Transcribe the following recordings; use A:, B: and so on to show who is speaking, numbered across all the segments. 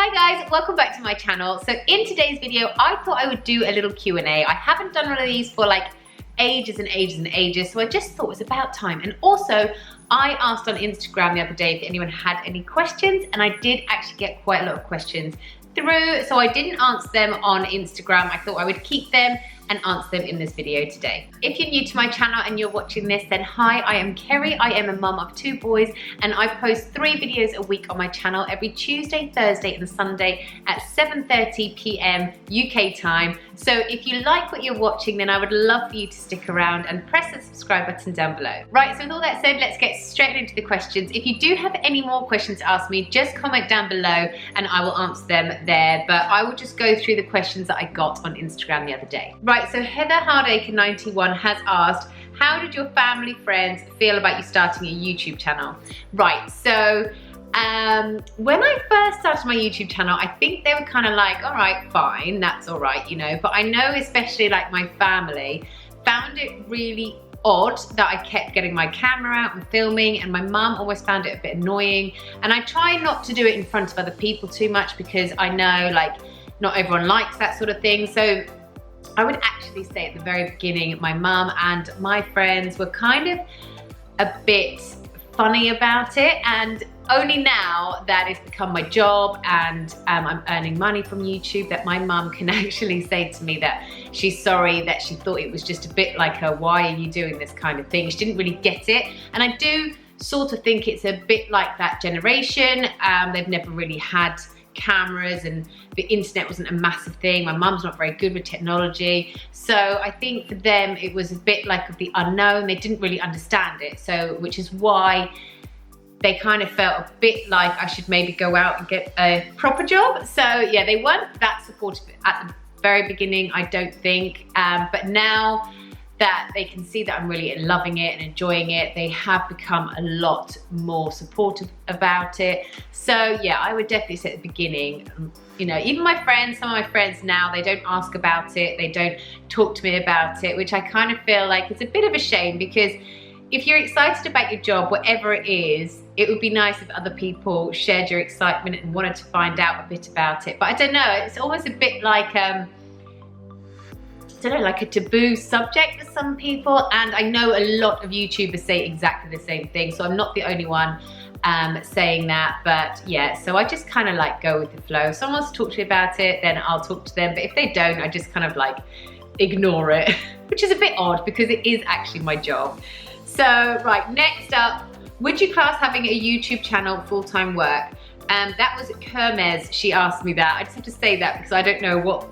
A: Hi guys, welcome back to my channel. So in today's video, I thought I would do a little Q&A. I haven't done one of these for like ages and ages and ages, so I just thought it was about time. And also, I asked on Instagram the other day if anyone had any questions, and I did actually get quite a lot of questions through, so I didn't answer them on Instagram. I thought I would keep them and answer them in this video today. If you're new to my channel and you're watching this, then hi, I am Kerry. I am a mum of 2 boys, and I post 3 videos a week on my channel every Tuesday, Thursday and Sunday at 7:30 p.m. UK time. So if you like what you're watching, then I would love for you to stick around and press the subscribe button down below. Right, so with all that said, let's get straight into the questions. If you do have any more questions to ask me, just comment down below and I will answer them there, but I will just go through the questions that I got on Instagram the other day. Right, so Heather Hardacre 91 has asked, how did your family friends feel about you starting a YouTube channel? Right, so when I first started my YouTube channel, I think they were kind of like, all right, fine, that's all right, you know, but I know especially like my family found it really odd that I kept getting my camera out and filming, and my mum always found it a bit annoying, and I try not to do it in front of other people too much because I know like not everyone likes that sort of thing. So I would actually say at the very beginning, my mum and my friends were kind of a bit funny about it, and only now that it's become my job and I'm earning money from YouTube that my mum can actually say to me that she's sorry, that she thought it was just a bit like a why are you doing this kind of thing. She didn't really get it, and I do sort of think it's a bit like that generation. They've never really had cameras and the internet wasn't a massive thing. My mum's not very good with technology, so I think for them it was a bit like of the unknown. They didn't really understand it, so which is why they kind of felt a bit like I should maybe go out and get a proper job. So yeah, they weren't that supportive at the very beginning, I don't think, but now that they can see that I'm really loving it and enjoying it, they have become a lot more supportive about it. So yeah, I would definitely say at the beginning, you know, even my friends, some of my friends now, they don't ask about it, they don't talk to me about it, which I kind of feel like it's a bit of a shame, because if you're excited about your job, whatever it is, it would be nice if other people shared your excitement and wanted to find out a bit about it. But I don't know, it's always a bit like, I don't know, like a taboo subject for some people, and I know a lot of YouTubers say exactly the same thing, so I'm not the only one saying that. But yeah, so I just kind of like go with the flow. If someone wants to talk to me about it, then I'll talk to them, but if they don't, I just kind of like ignore it, which is a bit odd because it is actually my job. So right, next up, would you class having a YouTube channel full-time work? That was Kermes, she asked me that. I just have to say that because I don't know what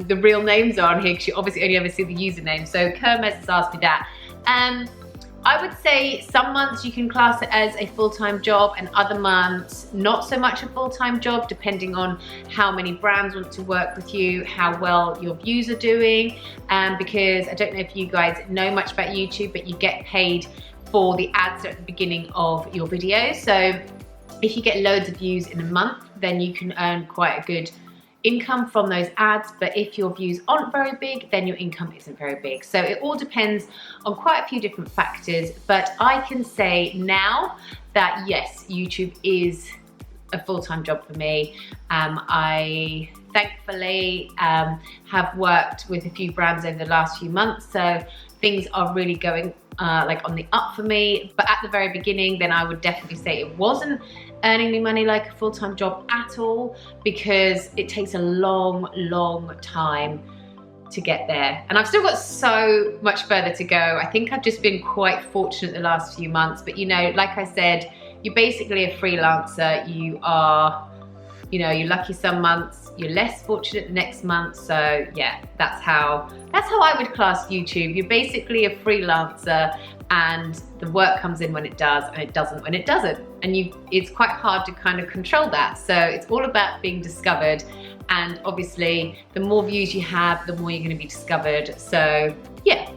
A: the real names are on here, because you obviously only ever see the username. So Kermes has asked me that. I would say some months you can class it as a full-time job, and other months not so much a full-time job, depending on how many brands want to work with you, how well your views are doing, because I don't know if you guys know much about YouTube, but you get paid for the ads at the beginning of your videos. So if you get loads of views in a month, then you can earn quite a good income from those ads, but if your views aren't very big, then your income isn't very big. So it all depends on quite a few different factors, but I can say now that yes, YouTube is a full-time job for me. I thankfully have worked with a few brands over the last few months, so things are really going like on the up for me. But at the very beginning, then I would definitely say it wasn't earning me money like a full-time job at all, because it takes a long time to get there, and I've still got so much further to go. I think I've just been quite fortunate the last few months, but you know, like I said, you're basically a freelancer. You are, you know, you're lucky some months, you're less fortunate the next month. So yeah, that's how I would class YouTube. You're basically a freelancer, and the work comes in when it does, and it doesn't when it doesn't. And it's quite hard to kind of control that. So it's all about being discovered. And obviously, the more views you have, the more you're going to be discovered. So yeah,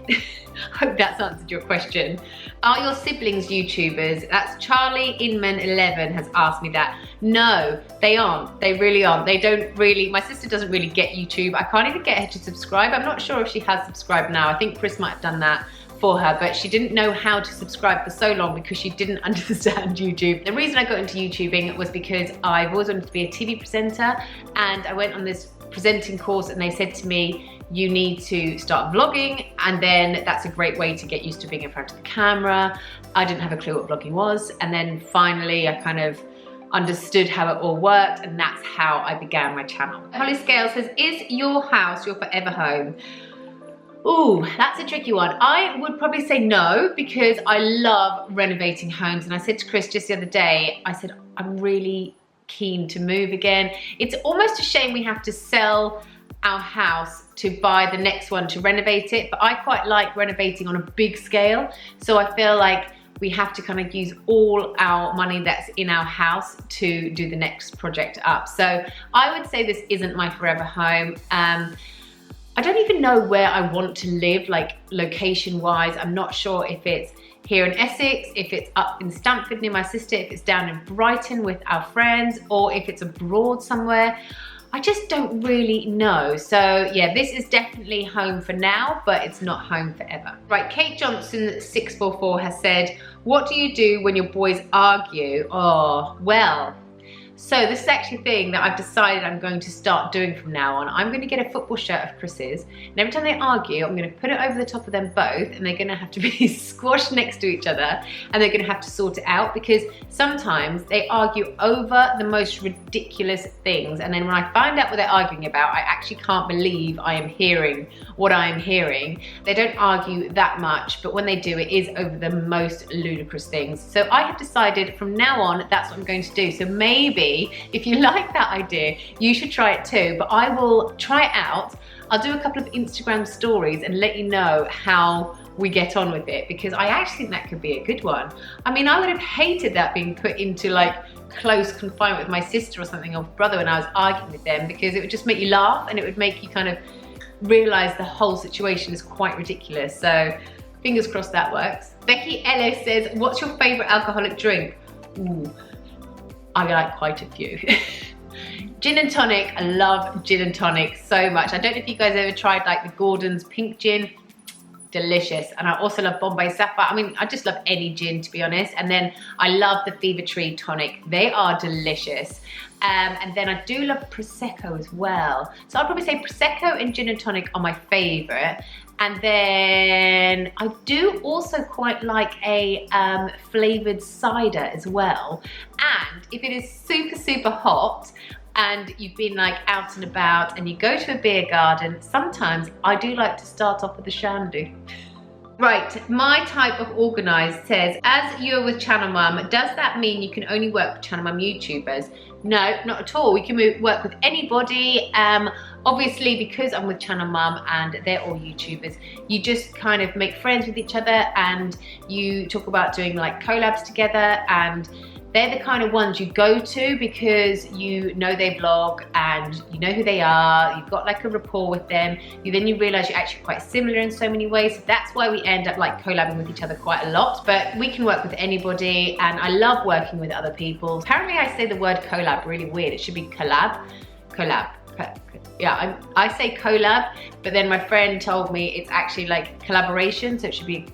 A: hope that's answered your question. Are your siblings YouTubers? That's Charlie Inman 11 has asked me that. No, they aren't. They really aren't. They don't really, my sister doesn't really get YouTube. I can't even get her to subscribe. I'm not sure if she has subscribed now. I think Chris might have done that for her, but she didn't know how to subscribe for so long because she didn't understand YouTube. The reason I got into YouTubing was because I've always wanted to be a TV presenter, and I went on this presenting course and they said to me, you need to start vlogging, and then that's a great way to get used to being in front of the camera. I didn't have a clue what vlogging was, and then finally I kind of understood how it all worked, and that's how I began my channel. Holly Scale says, is your house your forever home? Ooh, that's a tricky one. I would probably say no, because I love renovating homes. And I said to Chris just the other day, I said, I'm really keen to move again. It's almost a shame we have to sell our house to buy the next one to renovate it, but I quite like renovating on a big scale. So I feel like we have to kind of use all our money that's in our house to do the next project up. So I would say this isn't my forever home. I don't even know where I want to live, like location wise. I'm not sure if it's here in Essex, if it's up in Stamford near my sister, if it's down in Brighton with our friends, or if it's abroad somewhere. I just don't really know. So yeah, this is definitely home for now, but it's not home forever. Right, Kate Johnson 644 has said, what do you do when your boys argue? Oh, well, so this is actually a thing that I've decided I'm going to start doing from now on. I'm going to get a football shirt of Chris's, and every time they argue, I'm going to put it over the top of them both, and they're going to have to be squashed next to each other, and they're going to have to sort it out, because sometimes they argue over the most ridiculous things, and then when I find out what they're arguing about, I actually can't believe I am hearing what I am hearing. They don't argue that much, but when they do, it is over the most ludicrous things. So I have decided from now on, that's what I'm going to do. So maybe if you like that idea, you should try it too, but I will try it out. I'll do a couple of Instagram stories and let you know how we get on with it, because I actually think that could be a good one. I mean, I would have hated that being put into like close confinement with my sister or something, or brother, when I was arguing with them, because it would just make you laugh and it would make you kind of realize the whole situation is quite ridiculous. So fingers crossed that works. Becky Ellis says, what's your favorite alcoholic drink? Ooh, I like quite a few. Gin and tonic. I love gin and tonic so much. I don't know if you guys ever tried like the Gordon's pink gin. Delicious. And I also love Bombay Sapphire. I mean, I just love any gin, to be honest. And then I love the Fever Tree tonic. They are delicious. And then I do love Prosecco as well. So I'd probably say Prosecco and gin and tonic are my favorite. And then I do also quite like a flavored cider as well. And if it is super, super hot and you've been like out and about and you go to a beer garden, sometimes I do like to start off with a shandy. Right, my type of organised says, as you're with Channel Mum, does that mean you can only work with Channel Mum YouTubers? No, not at all. We can work with anybody. Obviously, because I'm with Channel Mum and they're all YouTubers, you just kind of make friends with each other and you talk about doing like collabs together, and they're the kind of ones you go to because you know they vlog and you know who they are, you've got like a rapport with them, then you realise you're actually quite similar in so many ways. So that's why we end up like collabing with each other quite a lot, but we can work with anybody, and I love working with other people. Apparently I say the word collab really weird. It should be collab. Yeah, I say collab, but then my friend told me it's actually like collaboration, so it should be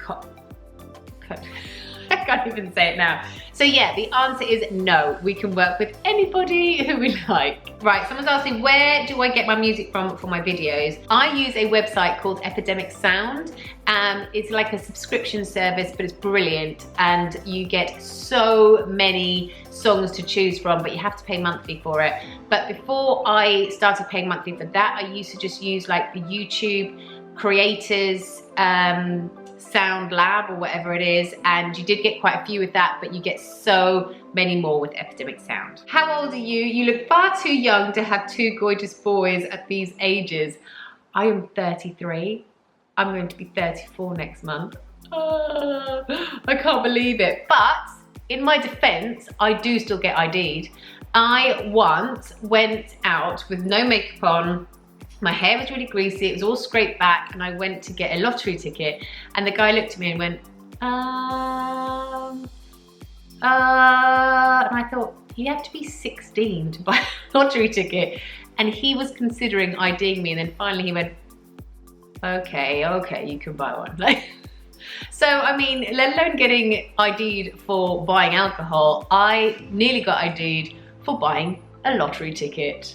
A: I can't even say it now. So yeah, the answer is no. We can work with anybody who we like. Right, someone's asking, where do I get my music from for my videos? I use a website called Epidemic Sound. It's like a subscription service, but it's brilliant. And you get so many songs to choose from, but you have to pay monthly for it. But before I started paying monthly for that, I used to just use like the YouTube creators, Sound Lab or whatever it is, and you did get quite a few with that, but you get so many more with Epidemic Sound. How old are you? You look far too young to have two gorgeous boys at these ages. I am 33. I'm going to be 34 next month. I can't believe it. But in my defense, I do still get ID'd. I once went out with no makeup on. My hair was really greasy, it was all scraped back, and I went to get a lottery ticket, and the guy looked at me and went, and I thought, you have to be 16 to buy a lottery ticket. And he was considering IDing me, and then finally he went, okay, you can buy one. Like, So, I mean, let alone getting ID'd for buying alcohol, I nearly got ID'd for buying a lottery ticket.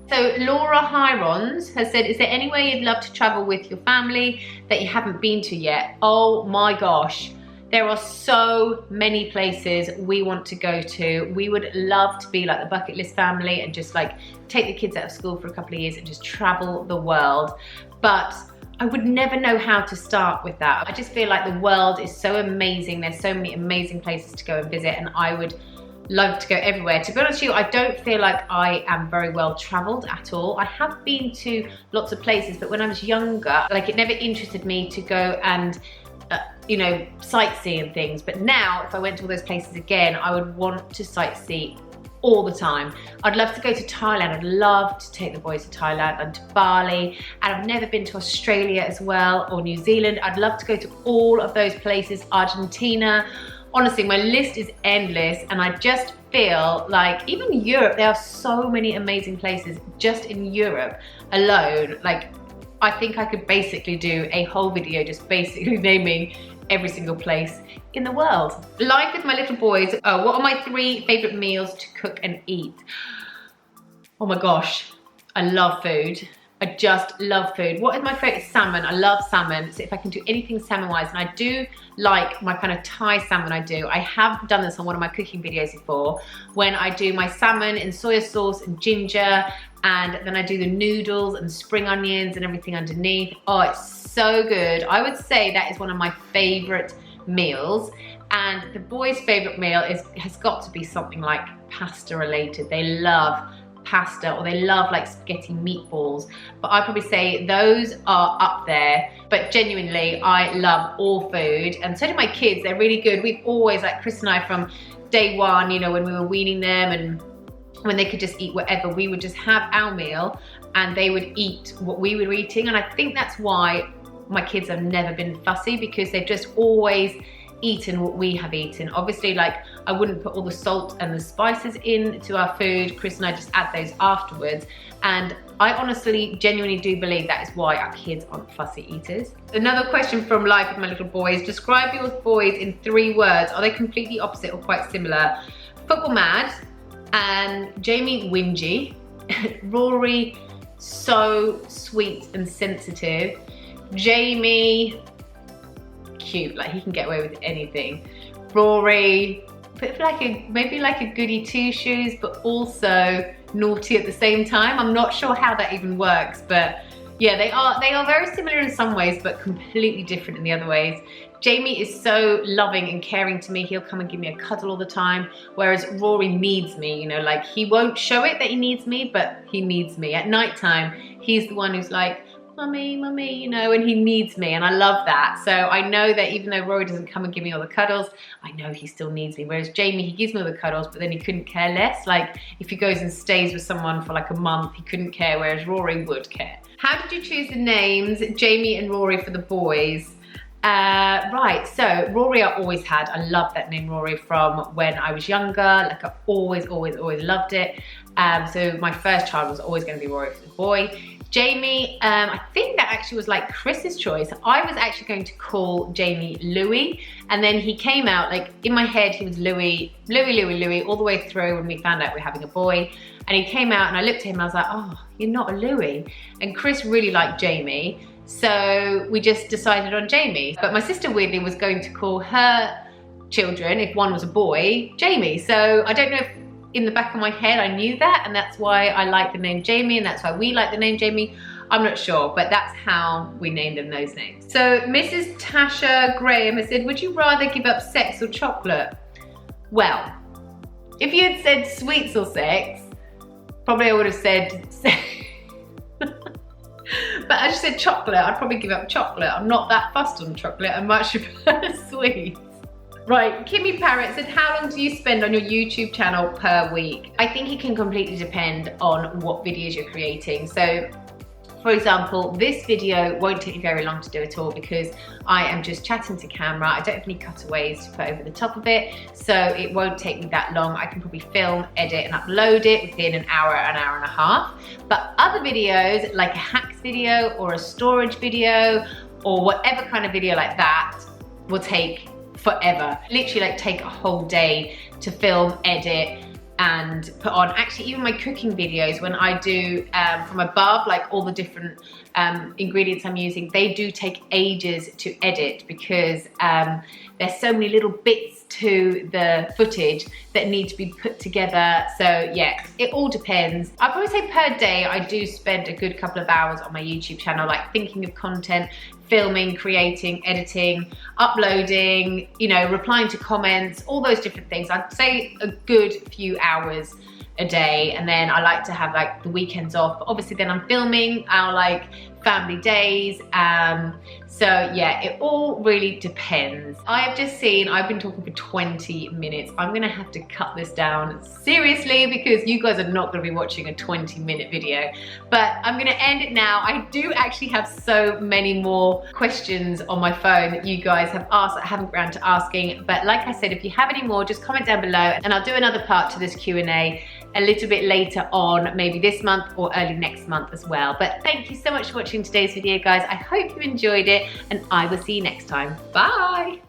A: So Laura Hirons has said, is there anywhere you'd love to travel with your family that you haven't been to yet? Oh my gosh. There are so many places we want to go to. We would love to be like the bucket list family and just like take the kids out of school for a couple of years and just travel the world. But I would never know how to start with that. I just feel like the world is so amazing. There's so many amazing places to go and visit, and I would love to go everywhere. To be honest with you, I don't feel like I am very well traveled at all. I have been to lots of places, but when I was younger, like it never interested me to go and you know, sightsee and things. But now, if I went to all those places again, I would want to sightsee all the time. I'd love to go to Thailand. I'd love to take the boys to Thailand and to Bali. And I've never been to Australia as well, or New Zealand. I'd love to go to all of those places, Argentina. Honestly, my list is endless, and I just feel like even Europe, there are so many amazing places just in Europe alone. Like, I think I could basically do a whole video just basically naming every single place in the world. Life with my little boys. Oh, what are my 3 favorite meals to cook and eat? Oh my gosh, I love food. I just love food. What is my favorite? Salmon. I love salmon. So if I can do anything salmon-wise, and I do like my kind of Thai salmon I do. I have done this on one of my cooking videos before, when I do my salmon in soy sauce and ginger, and then I do the noodles and spring onions and everything underneath. Oh, it's so good. I would say that is one of my favorite meals. And the boys' favorite meal has got to be something like pasta related. They love pasta, or they love like spaghetti meatballs, but I'd probably say those are up there. But genuinely, I love all food, and so do my kids. They're really good. We've always, like Chris and I, from day one, you know, when we were weaning them and when they could just eat whatever, we would just have our meal and they would eat what we were eating. And I think that's why my kids have never been fussy, because they've just always eaten what we have eaten. Obviously, like, I wouldn't put all the salt and the spices into our food. Chris and I just add those afterwards. And I honestly, genuinely do believe that is why our kids aren't fussy eaters. Another question from Life with my little boys. Describe your boys in 3 words. Are they completely opposite or quite similar? Football mad, and Jamie whingy. Rory so sweet and sensitive. Jamie cute, like he can get away with anything. Rory, maybe like a goody two shoes, but also naughty at the same time. I'm not sure how that even works, but yeah, they are very similar in some ways, but completely different in the other ways. Jamie is so loving and caring to me. He'll come and give me a cuddle all the time, whereas Rory needs me, you know, like he won't show it that he needs me, but he needs me. At nighttime, he's the one who's like, mummy, mummy, you know, and he needs me, and I love that. So I know that even though Rory doesn't come and give me all the cuddles, I know he still needs me. Whereas Jamie, he gives me all the cuddles, but then he couldn't care less. Like if he goes and stays with someone for like a month, he couldn't care, whereas Rory would care. How did you choose the names, Jamie and Rory, for the boys? Right, so Rory I always had. I love that name Rory from when I was younger. Like I always loved it. So my first child was always going to be Rory for the boy. Jamie, I think that actually was like Chris's choice. I was actually going to call Jamie Louis, and then he came out, like in my head he was Louis, all the way through when we found out we're having a boy. And he came out and I looked at him and I was like, oh, you're not a Louis. And Chris really liked Jamie, so we just decided on Jamie. But my sister weirdly was going to call her children, if one was a boy, Jamie. So I don't know if in the back of my head I knew that, and that's why I like the name Jamie, and that's why we like the name Jamie. I'm not sure, but that's how we named them those names. So Mrs. Tasha Graham has said, would you rather give up sex or chocolate? Well, if you had said sweets or sex, probably I would have said sex. But as you said chocolate, I'd probably give up chocolate. I'm not that fussed on chocolate, I much prefer sweets. Right, Kimmy Parrott said, how long do you spend on your YouTube channel per week? I think it can completely depend on what videos you're creating. So, for example, this video won't take me very long to do at all because I am just chatting to camera. I don't have any cutaways to put over the top of it, so it won't take me that long. I can probably film, edit, and upload it within an hour and a half. But other videos, like a hacks video or a storage video or whatever kind of video like that will take forever. Literally like take a whole day to film, edit, and put on. Actually, even my cooking videos, when I do from above, like all the different ingredients I'm using, they do take ages to edit because there's so many little bits to the footage that need to be put together. So yeah, it all depends. I'd probably say per day, I do spend a good couple of hours on my YouTube channel, like thinking of content, filming, creating, editing, uploading, you know, replying to comments, all those different things. I'd say a good few hours a day, and then I like to have like the weekends off. But obviously then I'm filming our like family days. So yeah, it all really depends. I have just seen, I've been talking for 20 minutes. I'm gonna have to cut this down seriously because you guys are not gonna be watching a 20-minute video. But I'm gonna end it now. I do actually have so many more questions on my phone that you guys have asked that I haven't got around to asking. But like I said, if you have any more, just comment down below and I'll do another part to this Q&A a little bit later on, maybe this month or early next month as well. But thank you so much for watching today's video, guys. I hope you enjoyed it and I will see you next time. Bye.